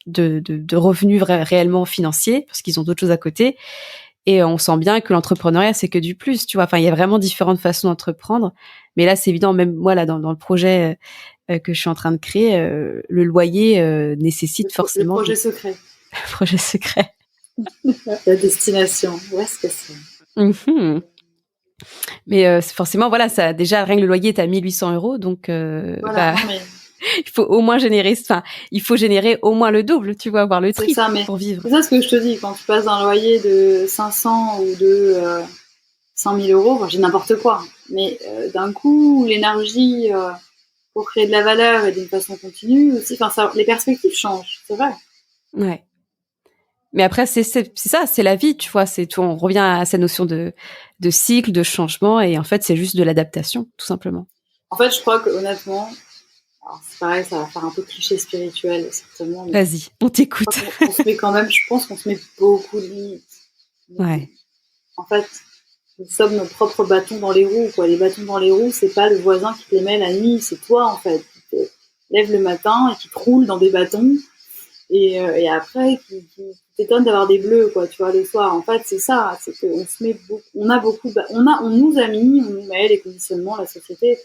de revenus réellement financiers parce qu'ils ont d'autres choses à côté. Et on sent bien que l'entrepreneuriat c'est que du plus, tu vois. Enfin, il y a vraiment différentes façons d'entreprendre. Mais là, c'est évident. Même moi, là, dans le projet que je suis en train de créer, le loyer nécessite Le forcément projet secret, projet secret. la destination. Où est-ce que c'est? Mhm. Mais forcément, voilà, ça déjà rien que le loyer est à 1800 euros, donc Voilà, non mais il faut au moins il faut générer au moins le double, tu vois, voire le c'est ça, triple mais pour vivre. c'est ça ce que je te dis. Quand tu passes d'un loyer de 500 ou de 5000 euros, enfin, j'ai n'importe quoi. Mais d'un coup, l'énergie pour créer de la valeur et d'une façon continue aussi, enfin, ça, les perspectives changent, c'est vrai. Ouais. Mais après, c'est ça, c'est la vie, tu vois. C'est tout. On revient à cette notion de cycle, de changement, et en fait, c'est juste de l'adaptation, tout simplement. En fait, je crois que honnêtement, alors c'est pareil, ça va faire un peu cliché spirituel certainement, mais Vas-y, on je t'écoute. crois qu'on se met quand même, je pense qu'on se met beaucoup de limites. Ouais. En fait, nous sommes nos propres bâtons dans les roues, quoi. Les bâtons dans les roues, c'est pas le voisin qui te les met la nuit, c'est toi, en fait, qui te lève le matin et qui te roule dans des bâtons et après qui t'étonne d'avoir des bleus, quoi, tu vois, le soir. En fait, c'est ça, c'est qu'on se met beaucoup, on nous a mis, on nous met les conditionnements, la société.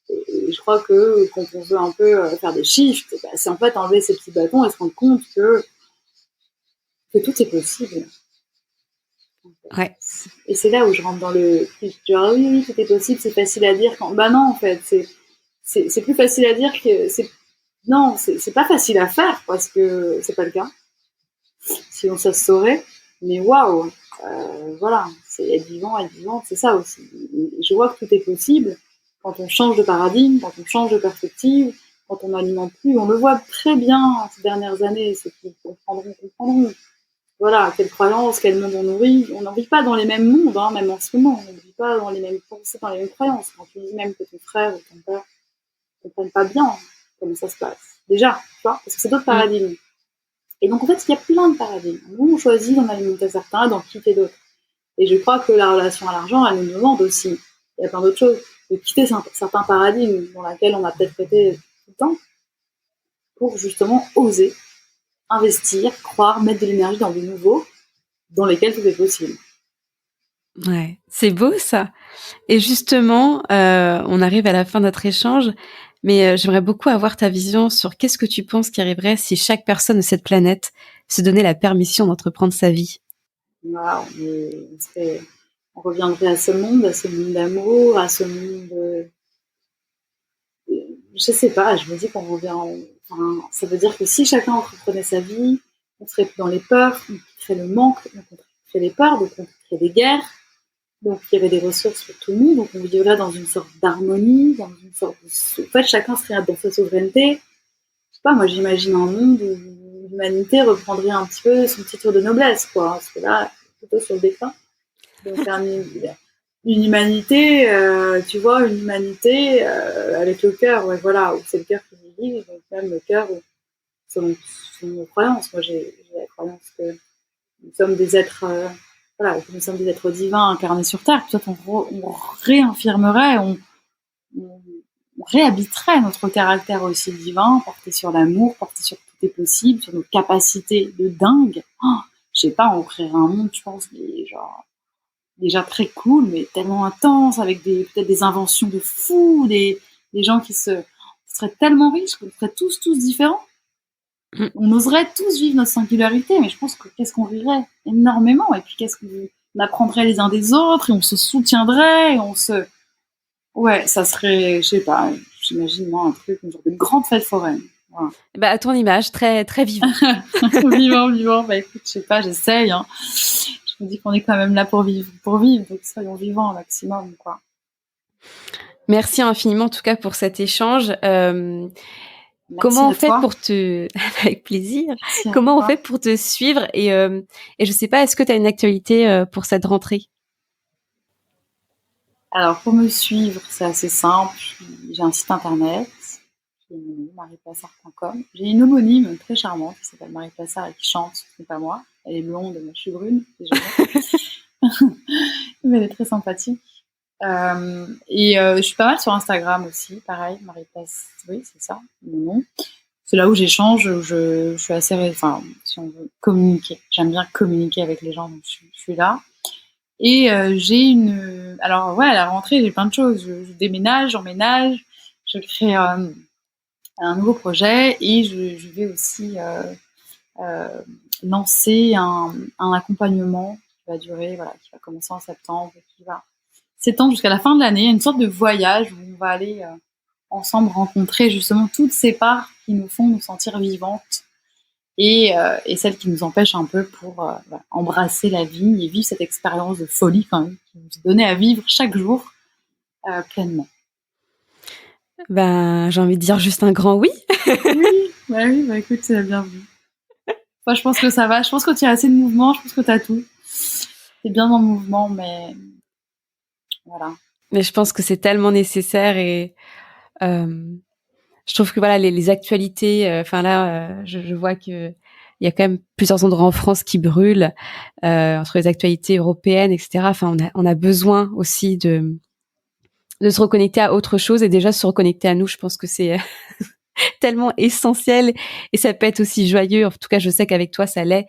Et je crois que quand on veut un peu faire des shifts, bah, c'est en fait enlever ces petits bâtons et se rendre compte que tout est possible. Ouais. Et c'est là où je rentre dans le genre oui, oui, tout est possible, c'est facile à dire quand. Bah non, en fait, c'est plus facile à dire que c'est. Non, c'est pas facile à faire parce que c'est pas le cas. Sinon, ça se saurait. Mais waouh, voilà, c'est être vivant, c'est ça aussi. Je vois que tout est possible quand on change de paradigme, quand on change de perspective, quand on n'alimente plus. On le voit très bien ces dernières années, ceux qui comprendront. Voilà, quelles croyances, quel monde on nourrit. On n'en vit pas dans les mêmes mondes, hein, même en ce moment. On ne vit pas dans les mêmes pensées, dans les mêmes croyances. Quand tu dis même que ton frère ou ton père ne comprennent pas bien comment ça se passe. Déjà, tu vois, parce que c'est d'autres Mm. paradigmes. Et donc, en fait, il y a plein de paradigmes. Nous, on choisit d'en alimenter certains, d'en quitter d'autres. Et je crois que la relation à l'argent, elle nous demande aussi, il y a plein d'autres choses, de quitter certains paradigmes dans lesquels on a peut-être été tout le temps pour justement oser investir, croire, mettre de l'énergie dans des nouveaux, dans lesquels tout est possible. Ouais. C'est beau ça. Et justement, on arrive à la fin de notre échange. Mais j'aimerais beaucoup avoir ta vision sur qu'est-ce que tu penses qui arriverait si chaque personne de cette planète se donnait la permission d'entreprendre sa vie. Voilà, on reviendrait à ce monde d'amour, à ce monde je sais pas, je me dis qu'on revient enfin, ça veut dire que si chacun entreprenait sa vie, on serait plus dans les peurs, on quitterait le manque, donc on quitterait les peurs, donc on quitterait des guerres, donc il y avait des ressources pour tout le monde, donc on vivrait dans une sorte d'harmonie, dans une sorte de... En fait, chacun serait dans sa souveraineté. Je sais pas, moi j'imagine un monde où l'humanité reprendrait un petit peu son titre de noblesse, quoi, parce que là, plutôt sur le déclin. Donc une humanité, tu vois, une humanité avec le cœur, ouais, voilà, où c'est le cœur qui divise, donc même le cœur, selon nos croyances. Moi, j'ai la croyance que nous sommes des êtres, voilà, que nous sommes des êtres divins incarnés sur Terre. Peut-être on réaffirmerait, on réhabiterait notre caractère aussi divin, porté sur l'amour, porté sur tout est possible, sur nos capacités de dingue. Oh, je sais pas, on créerait un monde, je pense, genre déjà très cool, mais tellement intense, avec peut-être des inventions de fous, des gens qui seraient tellement riches, qu'on serait tous différents. On oserait tous vivre notre singularité, mais je pense que qu'est-ce qu'on rirait énormément, et puis qu'est-ce qu'on apprendrait les uns des autres, et on se soutiendrait, et ouais, ça serait, je sais pas, j'imagine moi un truc, une sorte de grande fête foraine. Voilà. Bah, à ton image, très, très vivant. Vivant, bah écoute, je sais pas, j'essaye, hein. Je me dis qu'on est quand même là pour vivre, donc soyons vivants au maximum, quoi. Merci infiniment en tout cas pour cet échange. Merci Comment on à fait toi. pour te, avec plaisir, Merci à comment on toi. fait pour te suivre et je sais pas, est-ce que tu as une actualité pour cette rentrée? Alors, pour me suivre, c'est assez simple. J'ai un site internet qui est marieplassard.com. J'ai une homonyme très charmante qui s'appelle Marie Plassard et qui chante, ce n'est pas moi. Elle est blonde, moi je suis brune, déjà. Mais elle est très sympathique. Je suis pas mal sur Instagram aussi, pareil, Marie Plassard, oui, c'est ça, mon nom. C'est là où j'échange, où je suis assez, enfin, si on veut communiquer. J'aime bien communiquer avec les gens, donc je suis là. Et alors ouais, à la rentrée, j'ai plein de choses. Je déménage, j'emménage, je crée un nouveau projet et je vais aussi euh, lancer un accompagnement qui va durer, voilà, qui va commencer en septembre, qui va s'étendre jusqu'à la fin de l'année, une sorte de voyage où on va aller ensemble rencontrer justement toutes ces parts qui nous font nous sentir vivantes et celles qui nous empêchent un peu pour embrasser la vie et vivre cette expérience de folie quand même, qui nous est donnée à vivre chaque jour pleinement. Ben, j'ai envie de dire juste un grand oui. Oui, bah écoute, c'est bienvenue. Moi, je pense que ça va, je pense que tu as assez de mouvement, je pense que tu as tout. T'es bien dans le mouvement, mais voilà. Mais je pense que c'est tellement nécessaire et je trouve que voilà les actualités. Enfin là, je vois que il y a quand même plusieurs endroits en France qui brûlent entre les actualités européennes, etc. Enfin, on a besoin aussi de se reconnecter à autre chose et déjà se reconnecter à nous. Je pense que c'est tellement essentiel et ça peut être aussi joyeux. En tout cas, je sais qu'avec toi, ça l'est.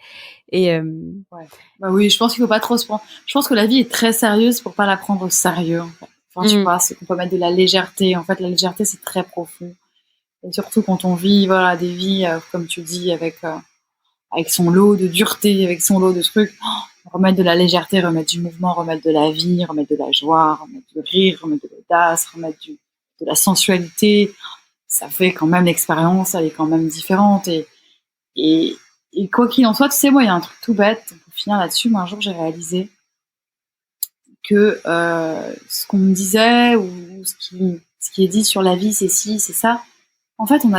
Et Ouais. Bah oui, je pense qu'il faut pas trop se prendre. Je pense que la vie est très sérieuse pour pas la prendre au sérieux. En fait. Enfin, tu vois, c'est qu'on peut mettre de la légèreté. En fait, la légèreté, c'est très profond. Et surtout quand on vit, voilà, des vies, comme tu dis, avec son lot de dureté, avec son lot de trucs. Oh, remettre de la légèreté, remettre du mouvement, remettre de la vie, remettre de la joie, remettre du rire, remettre de l'audace, remettre de la sensualité. Ça fait quand même l'expérience, elle est quand même différente. Et, et quoi qu'il en soit, tu sais, moi, il y a un truc tout bête, pour finir là-dessus, mais un jour, j'ai réalisé que ce qu'on me disait ou ce qui est dit sur la vie, c'est ci, c'est ça. En fait, il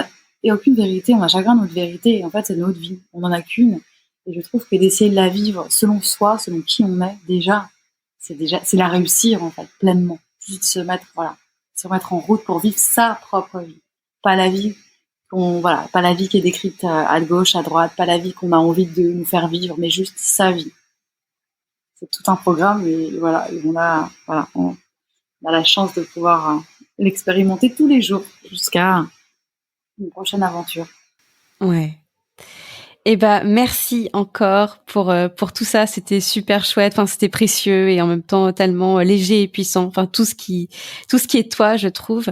n'y a aucune vérité, on a chacun notre vérité, et en fait, c'est notre vie, on n'en a qu'une. Et je trouve que d'essayer de la vivre selon soi, selon qui on est, c'est la réussir, en fait, pleinement. Juste se mettre en route pour vivre sa propre vie. Pas la vie pas la vie qui est décrite à gauche, à droite, pas la vie qu'on a envie de nous faire vivre, mais juste sa vie. C'est tout un programme, et voilà, on a la chance de pouvoir l'expérimenter tous les jours jusqu'à une prochaine aventure. ouais. Eh ben, merci encore pour tout ça. C'était super chouette. Enfin, c'était précieux et en même temps tellement léger et puissant. Enfin, tout ce qui est toi, je trouve.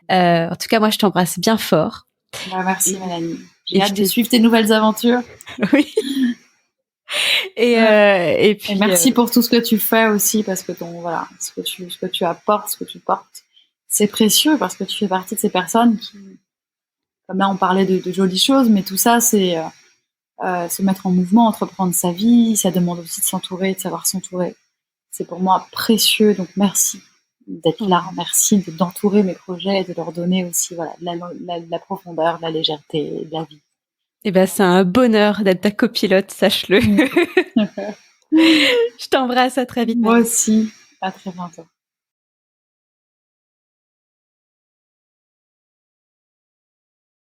En tout cas, moi, je t'embrasse bien fort. Bah, merci, Mélanie. J'ai Et hâte de suivre tes nouvelles aventures. Oui. Et puis. Et merci pour tout ce que tu fais aussi, parce que ce que tu apportes, ce que tu portes, c'est précieux parce que tu fais partie de ces personnes qui, comme là, on parlait de jolies choses, mais tout ça, c'est se mettre en mouvement, entreprendre sa vie. Ça demande aussi de s'entourer, de savoir s'entourer. C'est pour moi précieux, donc merci d'être là, merci d'entourer mes projets et de leur donner aussi de la profondeur, de la légèreté, de la vie. Eh ben, c'est un bonheur d'être ta copilote, sache-le. Je t'embrasse, à très vite. Moi aussi, à très bientôt.